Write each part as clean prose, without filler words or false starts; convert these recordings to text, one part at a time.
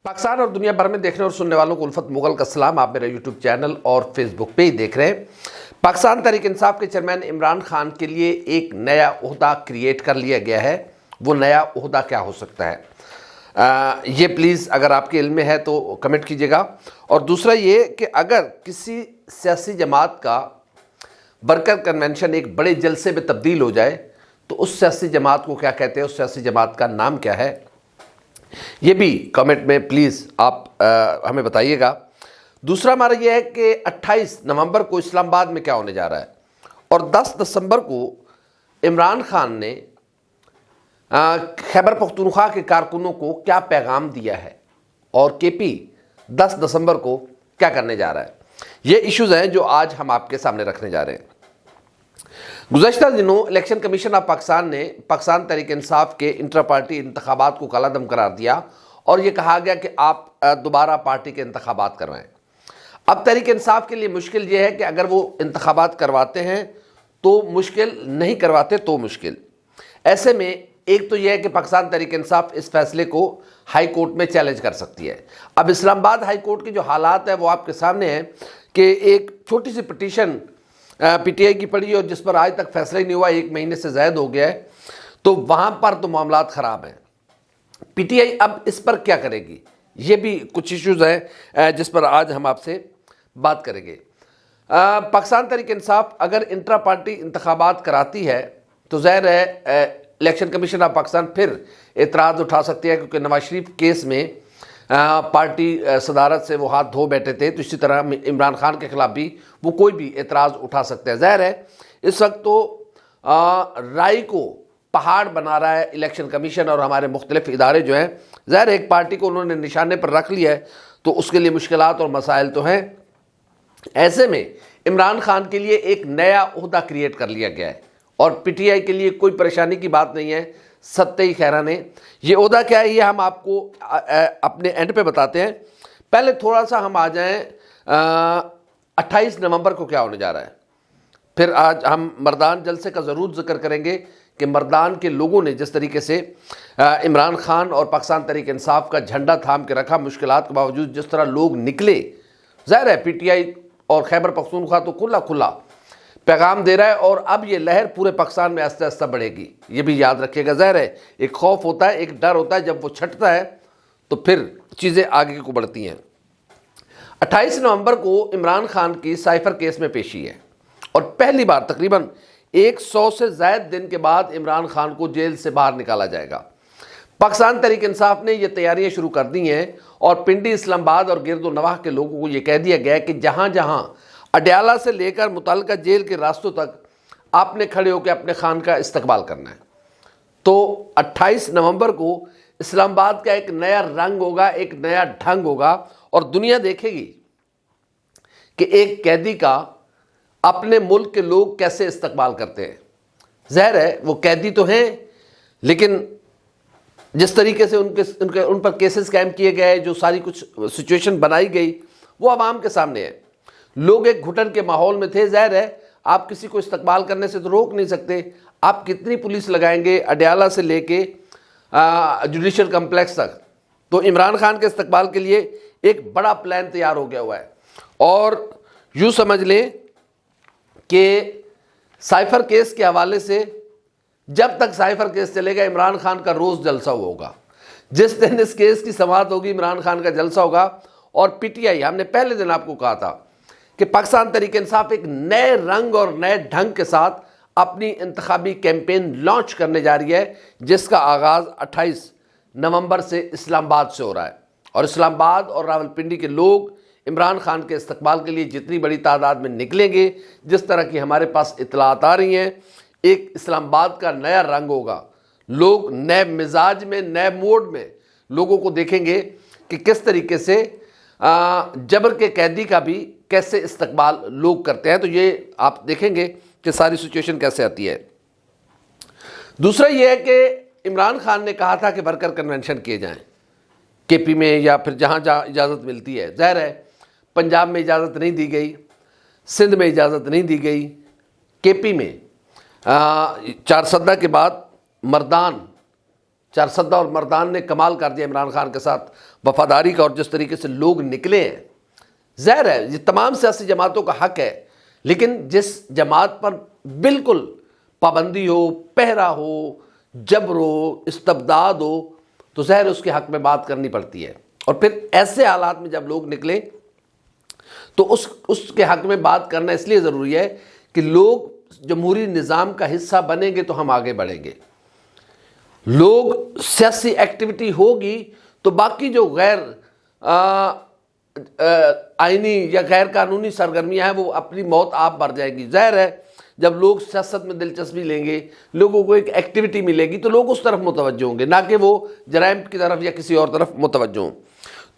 پاکستان اور دنیا بھر میں دیکھنے اور سننے والوں کو الفت مغل کا سلام۔ آپ میرے یوٹیوب چینل اور فیس بک پہ ہی دیکھ رہے ہیں۔ پاکستان تحریک انصاف کے چیئرمین عمران خان کے لیے ایک نیا عہدہ کریٹ کر لیا گیا ہے۔ وہ نیا عہدہ کیا ہو سکتا ہے؟ یہ پلیز اگر آپ کے علم میں ہے تو کمنٹ کیجئے گا۔ اور دوسرا یہ کہ اگر کسی سیاسی جماعت کا ورکر کنونشن ایک بڑے جلسے میں تبدیل ہو جائے تو اس سیاسی جماعت کو کیا کہتے ہیں، اس سیاسی جماعت کا نام کیا ہے، یہ بھی کمنٹ میں پلیز آپ ہمیں بتائیے گا۔ دوسرا ہمارا یہ ہے کہ 28 نومبر کو اسلام آباد میں کیا ہونے جا رہا ہے، اور 10 دسمبر کو عمران خان نے خیبر پختونخوا کے کارکنوں کو کیا پیغام دیا ہے، اور کے پی 10 دسمبر کو کیا کرنے جا رہا ہے۔ یہ ایشوز ہیں جو آج ہم آپ کے سامنے رکھنے جا رہے ہیں۔ گزشتہ دنوں الیکشن کمیشن آف پاکستان نے پاکستان تحریک انصاف کے انٹرا پارٹی انتخابات کو کالعدم قرار دیا اور یہ کہا گیا کہ آپ دوبارہ پارٹی کے انتخابات کروائیں۔ اب تحریک انصاف کے لیے مشکل یہ ہے کہ اگر وہ انتخابات کرواتے ہیں تو مشکل، نہیں کرواتے تو مشکل۔ ایسے میں ایک تو یہ ہے کہ پاکستان تحریک انصاف اس فیصلے کو ہائی کورٹ میں چیلنج کر سکتی ہے۔ اب اسلام آباد ہائی کورٹ کے جو حالات ہیں وہ آپ کے سامنے ہیں کہ ایک چھوٹی سی پٹیشن پی ٹی آئی کی پڑی اور جس پر آج تک فیصلہ ہی نہیں ہوا، 1 مہینے سے زائد ہو گیا ہے، تو وہاں پر تو معاملات خراب ہیں۔ پی ٹی آئی اب اس پر کیا کرے گی، یہ بھی کچھ ایشوز ہیں جس پر آج ہم آپ سے بات کریں گے۔ پاکستان تحریک انصاف اگر انٹرا پارٹی انتخابات کراتی ہے تو ظاہر ہے الیکشن کمیشن آف پاکستان پھر اعتراض اٹھا سکتی ہے، کیونکہ نواز شریف کیس میں پارٹی صدارت سے وہ ہاتھ دھو بیٹھے تھے، تو اسی طرح عمران خان کے خلاف بھی وہ کوئی بھی اعتراض اٹھا سکتے ہیں۔ ظاہر ہے اس وقت تو رائے کو پہاڑ بنا رہا ہے الیکشن کمیشن اور ہمارے مختلف ادارے جو ہیں۔ ظاہر ہے ایک پارٹی کو انہوں نے نشانے پر رکھ لیا ہے تو اس کے لیے مشکلات اور مسائل تو ہیں۔ ایسے میں عمران خان کے لیے ایک نیا عہدہ کریٹ کر لیا گیا ہے اور پی ٹی آئی کے لیے کوئی پریشانی کی بات نہیں ہے۔ ستّئی خیرہ نے یہ عہدہ کیا ہے یہ ہم آپ کو اپنے اینڈ پہ بتاتے ہیں۔ پہلے تھوڑا سا ہم آ جائیں 28 نومبر کو کیا ہونے جا رہا ہے، پھر آج ہم مردان جلسے کا ضرور ذکر کریں گے کہ مردان کے لوگوں نے جس طریقے سے عمران خان اور پاکستان تحریک انصاف کا جھنڈا تھام کے رکھا، مشکلات کے باوجود جس طرح لوگ نکلے۔ ظاہر ہے پی ٹی آئی اور خیبر پختونخوا تو کھلا پیغام دے رہا ہے اور اب یہ لہر پورے پاکستان میں آہستہ آہستہ بڑھے گی، یہ بھی یاد رکھیے گا۔ ظاہر ہے ایک خوف ہوتا ہے، ایک ڈر ہوتا ہے، جب وہ چھٹتا ہے تو پھر چیزیں آگے کو بڑھتی ہیں۔ 28 نومبر کو عمران خان کی سائفر کیس میں پیشی ہے اور پہلی بار تقریباً 100 سے زائد دن کے بعد عمران خان کو جیل سے باہر نکالا جائے گا۔ پاکستان تحریک انصاف نے یہ تیاریاں شروع کر دی ہیں اور پنڈی، اسلام آباد اور گرد و نواح کے لوگوں کو یہ کہہ دیا گیا ہے کہ جہاں جہاں اڈیالہ سے لے کر متعلقہ جیل کے راستوں تک آپ نے کھڑے ہو کے اپنے خان کا استقبال کرنا ہے۔ تو 28 نومبر کو اسلام آباد کا ایک نیا رنگ ہوگا، ایک نیا ڈھنگ ہوگا اور دنیا دیکھے گی کہ ایک قیدی کا اپنے ملک کے لوگ کیسے استقبال کرتے ہیں۔ ظاہر ہے وہ قیدی تو ہیں، لیکن جس طریقے سے ان پر کیسز قائم کیے گئے، جو ساری کچھ سچویشن بنائی گئی، وہ عوام کے سامنے ہے۔ لوگ ایک گھٹن کے ماحول میں تھے۔ ظاہر ہے آپ کسی کو استقبال کرنے سے تو روک نہیں سکتے، آپ کتنی پولیس لگائیں گے اڈیالہ سے لے کے جوڈیشل کمپلیکس تک۔ تو عمران خان کے استقبال کے لیے ایک بڑا پلان تیار ہو گیا ہوا ہے، اور یوں سمجھ لیں کہ سائفر کیس کے حوالے سے جب تک سائفر کیس چلے گا عمران خان کا روز جلسہ ہوگا۔ جس دن اس کیس کی سماعت ہوگی عمران خان کا جلسہ ہوگا۔ اور پی ٹی آئی، ہم نے پہلے دن آپ کو کہا تھا کہ پاکستان تحریک انصاف ایک نئے رنگ اور نئے ڈھنگ کے ساتھ اپنی انتخابی کیمپین لانچ کرنے جا رہی ہے، جس کا آغاز 28 نومبر سے اسلام آباد سے ہو رہا ہے۔ اور اسلام آباد اور راولپنڈی کے لوگ عمران خان کے استقبال کے لیے جتنی بڑی تعداد میں نکلیں گے، جس طرح کی ہمارے پاس اطلاعات آ رہی ہیں، ایک اسلام آباد کا نیا رنگ ہوگا۔ لوگ نئے مزاج میں، نئے موڈ میں لوگوں کو دیکھیں گے کہ کس طریقے سے جبر کے قیدی کا بھی کیسے استقبال لوگ کرتے ہیں۔ تو یہ آپ دیکھیں گے کہ ساری سچویشن کیسے آتی ہے۔ دوسرا یہ ہے کہ عمران خان نے کہا تھا کہ ورکر کنونشن کیے جائیں کے پی میں یا پھر جہاں جہاں اجازت ملتی ہے۔ ظاہر ہے پنجاب میں اجازت نہیں دی گئی، سندھ میں اجازت نہیں دی گئی، کے پی میں 4 سدہ کے بعد مردان چارسدہ اور مردان نے کمال کر دیا عمران خان کے ساتھ۔ وفاداری کا اور جس طریقے سے لوگ نکلے ہیں، ظاہر ہے یہ تمام سیاسی جماعتوں کا حق ہے، لیکن جس جماعت پر بالکل پابندی ہو، پہرا ہو، جبر ہو، استبداد ہو، تو ظاہر اس کے حق میں بات کرنی پڑتی ہے۔ اور پھر ایسے حالات میں جب لوگ نکلیں تو اس کے حق میں بات کرنا اس لیے ضروری ہے کہ لوگ جمہوری نظام کا حصہ بنیں گے تو ہم آگے بڑھیں گے۔ لوگ سیاسی ایکٹیویٹی ہوگی تو باقی جو غیر آئینی یا غیر قانونی سرگرمیاں ہیں وہ اپنی موت آپ مر جائیں گی۔ ظاہر ہے جب لوگ سیاست میں دلچسپی لیں گے، لوگوں کو ایک ایکٹیویٹی ملے گی تو لوگ اس طرف متوجہ ہوں گے، نہ کہ وہ جرائم کی طرف یا کسی اور طرف متوجہ ہوں۔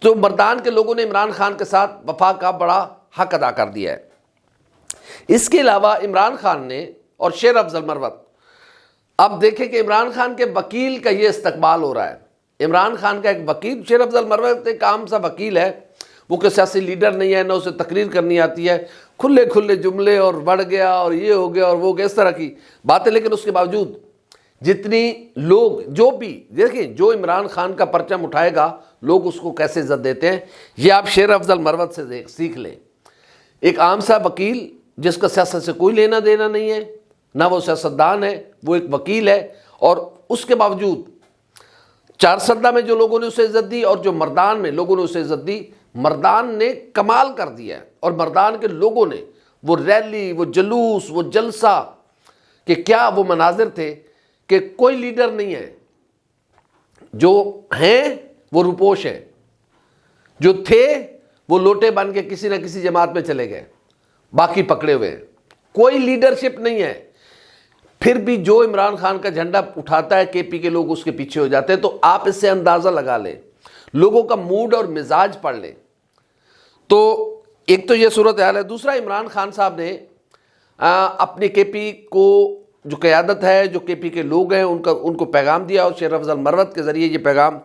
تو مردان کے لوگوں نے عمران خان کے ساتھ وفا کا بڑا حق ادا کر دیا ہے۔ اس کے علاوہ عمران خان نے اور شیر افضل مروت، اب دیکھیں کہ عمران خان کے وکیل کا یہ استقبال ہو رہا ہے۔ عمران خان کا ایک وکیل، شیر افضل مروت ایک عام سا وکیل ہے، وہ کوئی سیاسی لیڈر نہیں ہے، نہ اسے تقریر کرنی آتی ہے، کھلے کھلے جملے اور بڑھ گیا اور یہ ہو گیا اور وہ اس طرح کی باتیں، لیکن اس کے باوجود جتنی لوگ جو بھی دیکھیں جو عمران خان کا پرچم اٹھائے گا لوگ اس کو کیسے عزت دیتے ہیں، یہ آپ شیر افضل مروت سے سیکھ لیں۔ ایک عام سا وکیل جس کا سیاست سے کوئی لینا دینا نہیں ہے، نہ وہ سیاستدان ہے، وہ ایک وکیل ہے، اور اس کے باوجود چارسدہ میں جو لوگوں نے اسے عزت دی اور جو مردان میں لوگوں نے اسے عزت دی، مردان نے کمال کر دیا ہے۔ اور مردان کے لوگوں نے وہ ریلی، وہ جلوس، وہ جلسہ، کہ کیا وہ مناظر تھے کہ کوئی لیڈر نہیں ہے، جو ہیں وہ روپوش ہیں، جو تھے وہ لوٹے بن کے کسی نہ کسی جماعت میں چلے گئے، باقی پکڑے ہوئے ہیں، کوئی لیڈرشپ نہیں ہے۔ پھر بھی جو عمران خان کا جھنڈا اٹھاتا ہے کے پی کے لوگ اس کے پیچھے ہو جاتے ہیں۔ تو آپ اس سے اندازہ لگا لیں، لوگوں کا موڈ اور مزاج پڑھ لیں۔ تو ایک تو یہ صورتحال ہے۔ دوسرا، عمران خان صاحب نے اپنے کے پی کو جو قیادت ہے، جو کے پی کے لوگ ہیں، ان کو پیغام دیا، اور شیر افضل مروت کے ذریعے یہ پیغام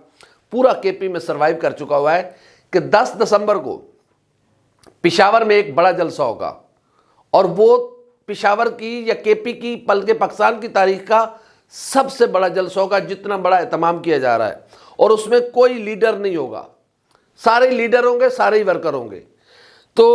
پورا کے پی میں سروائیو کر چکا ہوا ہے کہ 10 دسمبر کو پشاور میں ایک بڑا جلسہ ہوگا، اور وہ پشاور کی یا کے پی کی بلکہ پاکستان کی تاریخ کا سب سے بڑا جلسہ ہوگا، جتنا بڑا اہتمام کیا جا رہا ہے، اور اس میں کوئی لیڈر نہیں ہوگا، سارے لیڈر ہوں گے، سارے ہی ورکر ہوں گے۔ تو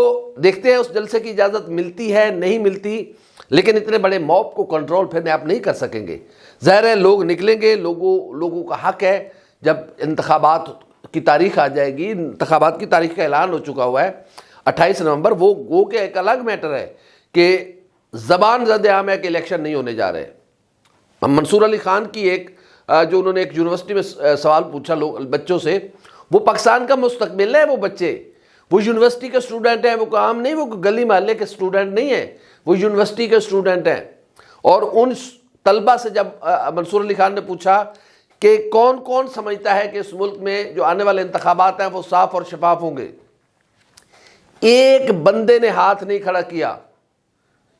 دیکھتے ہیں اس جلسے کی اجازت ملتی ہے نہیں ملتی، لیکن اتنے بڑے موب کو کنٹرول پھر آپ نہیں کر سکیں گے۔ ظاہر ہے لوگ نکلیں گے، لوگوں کا حق ہے، جب انتخابات کی تاریخ آ جائے گی، انتخابات کی تاریخ کا اعلان ہو چکا ہوا ہے 28 نومبر، وہ کہ ایک الگ میٹر ہے کہ زبان زد عام ہے کہ الیکشن نہیں ہونے جا رہے۔ منصور علی خان کی ایک جو انہوں نے ایک یونیورسٹی میں سوال پوچھا بچوں سے، وہ پاکستان کا مستقبل ہے، وہ بچے، وہ یونیورسٹی کے اسٹوڈنٹ ہیں، وہ کام نہیں، وہ گلی محلے کے اسٹوڈنٹ نہیں ہیں، وہ یونیورسٹی کے اسٹوڈنٹ ہیں۔ اور ان طلبہ سے جب منصور علی خان نے پوچھا کہ کون کون سمجھتا ہے کہ اس ملک میں جو آنے والے انتخابات ہیں وہ صاف اور شفاف ہوں گے، ایک بندے نے ہاتھ نہیں کھڑا کیا۔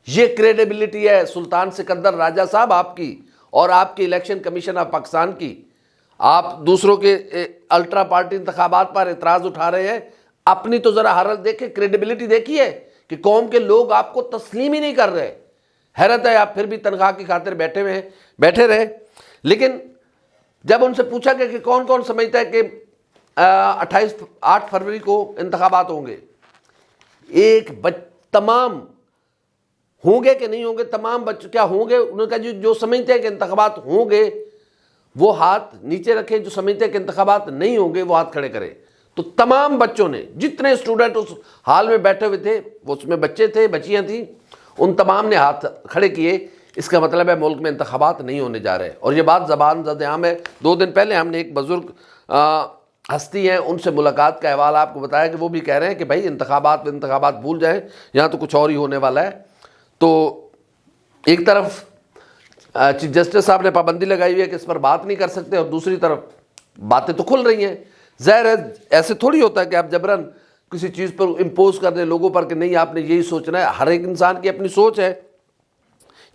یہ کریڈیبلٹی ہے سلطان سکندر راجہ صاحب آپ کی اور آپ کی الیکشن کمیشن آف پاکستان کی۔ آپ دوسروں کے الٹرا پارٹی انتخابات پر اعتراض اٹھا رہے ہیں، اپنی تو ذرا حالت دیکھیں، کریڈیبلٹی دیکھیے کہ قوم کے لوگ آپ کو تسلیم ہی نہیں کر رہے۔ حیرت ہے، آپ پھر بھی تنخواہ کی خاطر بیٹھے رہے۔ لیکن جب ان سے پوچھا کہ کون کون سمجھتا ہے کہ 8 فروری کو انتخابات ہوں گے، تمام ہوں گے کہ نہیں ہوں گے، تمام بچوں کیا ہوں گے، انہوں نے کہا جو سمجھتے ہیں کہ انتخابات ہوں گے وہ ہاتھ نیچے رکھیں، جو سمجھتے ہیں کہ انتخابات نہیں ہوں گے وہ ہاتھ کھڑے کریں۔ تو تمام بچوں نے، جتنے اسٹوڈنٹ اس ہال میں بیٹھے ہوئے تھے، وہ اس میں بچے تھے، بچیاں تھیں، ان تمام نے ہاتھ کھڑے کیے۔ اس کا مطلب ہے ملک میں انتخابات نہیں ہونے جا رہے، اور یہ بات زبان زد عام ہے۔ 2 دن پہلے ہم نے ایک بزرگ ہستی ہیں ان سے ملاقات کا احوال آپ کو بتایا کہ وہ بھی کہہ رہے ہیں کہ بھائی انتخابات بھول جائیں، یہاں تو کچھ اور ہی ہونے والا ہے۔ تو ایک طرف چیف جسٹس صاحب نے پابندی لگائی ہوئی ہے کہ اس پر بات نہیں کر سکتے، اور دوسری طرف باتیں تو کھل رہی ہیں۔ ظاہر ہے ایسے تھوڑی ہوتا ہے کہ آپ جبراً کسی چیز پر امپوز کر دیں لوگوں پر کہ نہیں آپ نے یہی سوچنا ہے۔ ہر ایک انسان کی اپنی سوچ ہے،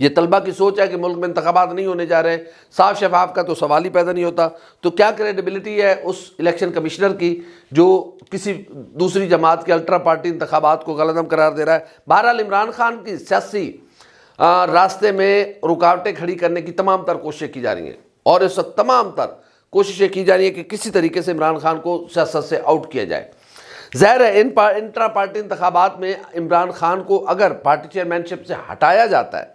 یہ طلبہ کی سوچ ہے کہ ملک میں انتخابات نہیں ہونے جا رہے، صاف شفاف کا تو سوال ہی پیدا نہیں ہوتا۔ تو کیا کریڈیبلٹی ہے اس الیکشن کمشنر کی جو کسی دوسری جماعت کے الٹرا پارٹی انتخابات کو غلط قرار دے رہا ہے؟ بہرحال عمران خان کی سیاسی راستے میں رکاوٹیں کھڑی کرنے کی تمام تر کوششیں کی جا رہی ہیں، اور اس وقت تمام تر کوششیں کی جا رہی ہیں کہ کسی طریقے سے عمران خان کو سیاست سے آؤٹ کیا جائے۔ ظاہر ہے انٹرا پارٹی انتخابات میں عمران خان کو اگر پارٹی چیئرمین شپ سے ہٹایا جاتا ہے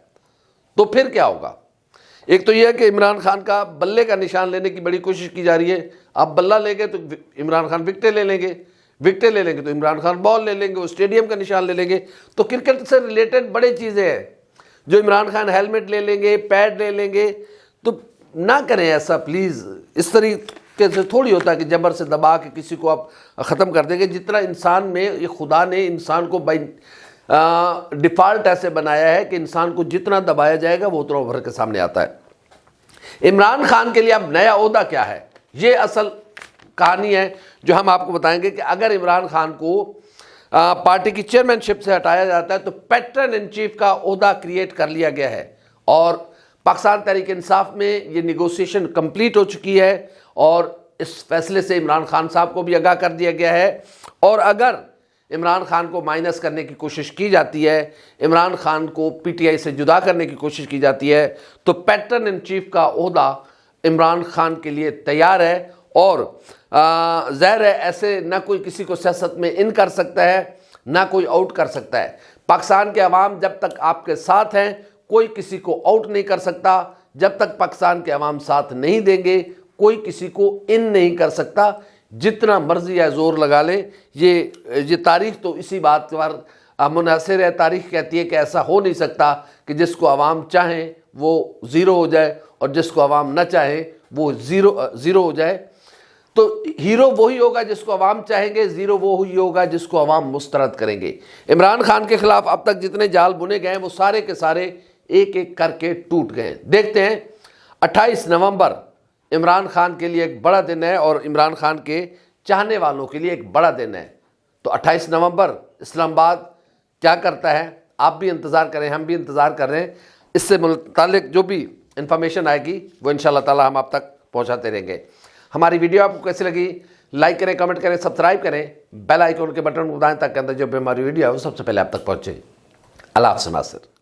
تو پھر کیا ہوگا؟ ایک تو یہ ہے کہ عمران خان کا بلے کا نشان لینے کی بڑی کوشش کی جا رہی ہے۔ آپ بلہ لے گے تو عمران خان وکٹیں لے لیں گے، وکٹیں لے لیں گے تو عمران خان بال لے لیں گے، وہ اسٹیڈیم کا نشان لے لیں گے۔ تو کرکٹ سے ریلیٹڈ بڑی چیزیں ہیں جو عمران خان ہیلمٹ لے لیں گے، پیڈ لے لیں گے۔ تو نہ کریں ایسا پلیز، اس طریقے سے تھوڑی ہوتا ہے کہ جبر سے دبا کے کسی کو آپ ختم کر دیں گے۔ جتنا انسان میں یہ خدا نے انسان کو ڈیفالٹ ایسے بنایا ہے کہ انسان کو جتنا دبایا جائے گا وہ اتنا ابھر کے سامنے آتا ہے۔ عمران خان کے لیے اب نیا عہدہ کیا ہے، یہ اصل کہانی ہے جو ہم آپ کو بتائیں گے کہ اگر عمران خان کو پارٹی کی چیئرمین شپ سے ہٹایا جاتا ہے تو پیٹرن ان چیف کا عہدہ کریٹ کر لیا گیا ہے، اور پاکستان تحریک انصاف میں یہ نیگوسیشن کمپلیٹ ہو چکی ہے، اور اس فیصلے سے عمران خان صاحب کو بھی آگاہ کر دیا گیا ہے۔ اور اگر عمران خان کو مائنس کرنے کی کوشش کی جاتی ہے، عمران خان کو پی ٹی آئی سے جدا کرنے کی کوشش کی جاتی ہے، تو پیٹرن ان چیف کا عہدہ عمران خان کے لیے تیار ہے۔ اور ظاہر ہے ایسے نہ کوئی کسی کو سیاست میں ان کر سکتا ہے، نہ کوئی آؤٹ کر سکتا ہے۔ پاکستان کے عوام جب تک آپ کے ساتھ ہیں کوئی کسی کو آؤٹ نہیں کر سکتا، جب تک پاکستان کے عوام ساتھ نہیں دیں گے کوئی کسی کو ان نہیں کر سکتا، جتنا مرضی ہے زور لگا لیں۔ یہ تاریخ تو اسی بات پر منحصر ہے۔ تاریخ کہتی ہے کہ ایسا ہو نہیں سکتا کہ جس کو عوام چاہیں وہ زیرو ہو جائے اور جس کو عوام نہ چاہیں وہ زیرو ہو جائے۔ تو ہیرو وہی ہوگا جس کو عوام چاہیں گے، زیرو وہی ہوگا جس کو عوام مسترد کریں گے۔ عمران خان کے خلاف اب تک جتنے جال بنے گئے ہیں وہ سارے کے سارے ایک ایک کر کے ٹوٹ گئے ہیں۔ دیکھتے ہیں 28 نومبر عمران خان کے لیے ایک بڑا دن ہے اور عمران خان کے چاہنے والوں کے لیے ایک بڑا دن ہے۔ تو 28 نومبر اسلام آباد کیا کرتا ہے، آپ بھی انتظار کریں، ہم بھی انتظار کر رہے ہیں۔ اس سے متعلق جو بھی انفارمیشن آئے گی وہ انشاءاللہ تعالی ہم آپ تک پہنچاتے رہیں گے۔ ہماری ویڈیو آپ کو کیسی لگی لائک کریں، کمنٹ کریں، سبسکرائب کریں، بیل آئیکن کے بٹن کو دبائیں تاکہ اندر جو بھی ہماری ویڈیو ہے وہ سب سے پہلے آپ تک پہنچے۔ اللہ حافظ ناصر۔